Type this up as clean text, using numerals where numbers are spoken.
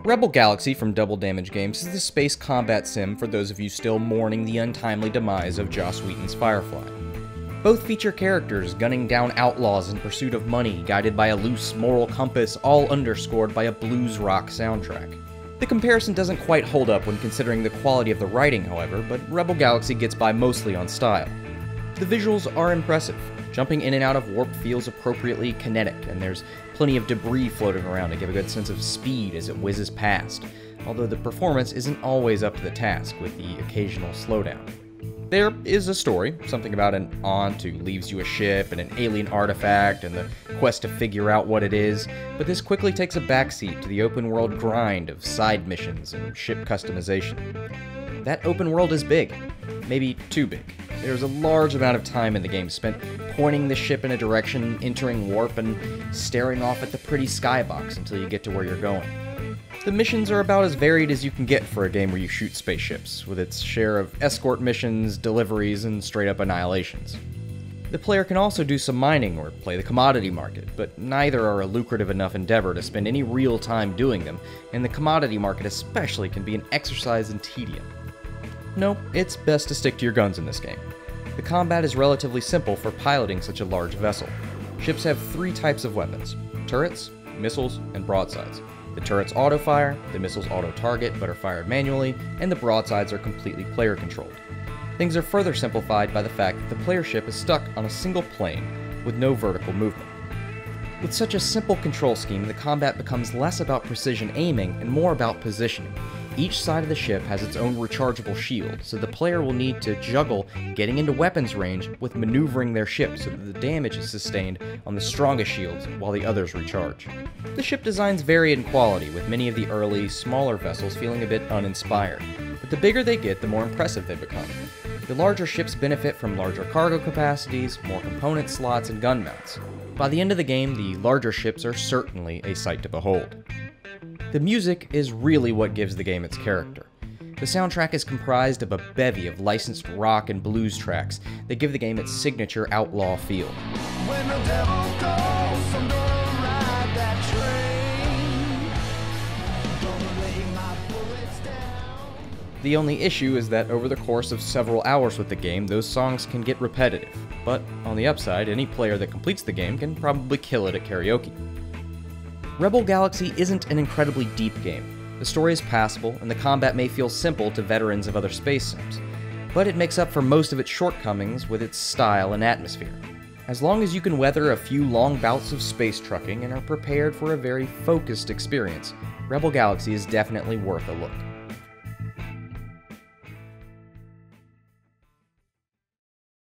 Rebel Galaxy from Double Damage Games is the space combat sim for those of you still mourning the untimely demise of Joss Whedon's Firefly. Both feature characters gunning down outlaws in pursuit of money, guided by a loose moral compass, all underscored by a blues rock soundtrack. The comparison doesn't quite hold up when considering the quality of the writing, however, but Rebel Galaxy gets by mostly on style. The visuals are impressive. Jumping in and out of warp feels appropriately kinetic, and there's plenty of debris floating around to give a good sense of speed as it whizzes past, although the performance isn't always up to the task, with the occasional slowdown. There is a story, something about an aunt who leaves you a ship and an alien artifact and the quest to figure out what it is, but this quickly takes a backseat to the open-world grind of side missions and ship customization. That open world is big, maybe too big. There's a large amount of time in the game spent pointing the ship in a direction, entering warp, and staring off at the pretty skybox until you get to where you're going. The missions are about as varied as you can get for a game where you shoot spaceships, with its share of escort missions, deliveries, and straight-up annihilations. The player can also do some mining or play the commodity market, but neither are a lucrative enough endeavor to spend any real time doing them, and the commodity market especially can be an exercise in tedium. No, it's best to stick to your guns in this game. The combat is relatively simple for piloting such a large vessel. Ships have three types of weapons: turrets, missiles, and broadsides. The turrets auto-fire, the missiles auto-target but are fired manually, and the broadsides are completely player-controlled. Things are further simplified by the fact that the player ship is stuck on a single plane with no vertical movement. With such a simple control scheme, the combat becomes less about precision aiming and more about positioning. Each side of the ship has its own rechargeable shield, so the player will need to juggle getting into weapons range with maneuvering their ship so that the damage is sustained on the strongest shields while the others recharge. The ship designs vary in quality, with many of the early, smaller vessels feeling a bit uninspired, but the bigger they get, the more impressive they become. The larger ships benefit from larger cargo capacities, more component slots, and gun mounts. By the end of the game, the larger ships are certainly a sight to behold. The music is really what gives the game its character. The soundtrack is comprised of a bevy of licensed rock and blues tracks that give the game its signature outlaw feel. When the devil goes, I'm gonna ride that train. Gonna lay my bullets down. The only issue is that over the course of several hours with the game, those songs can get repetitive. But on the upside, any player that completes the game can probably kill it at karaoke. Rebel Galaxy isn't an incredibly deep game. The story is passable, and the combat may feel simple to veterans of other space sims, but it makes up for most of its shortcomings with its style and atmosphere. As long as you can weather a few long bouts of space trucking and are prepared for a very focused experience, Rebel Galaxy is definitely worth a look.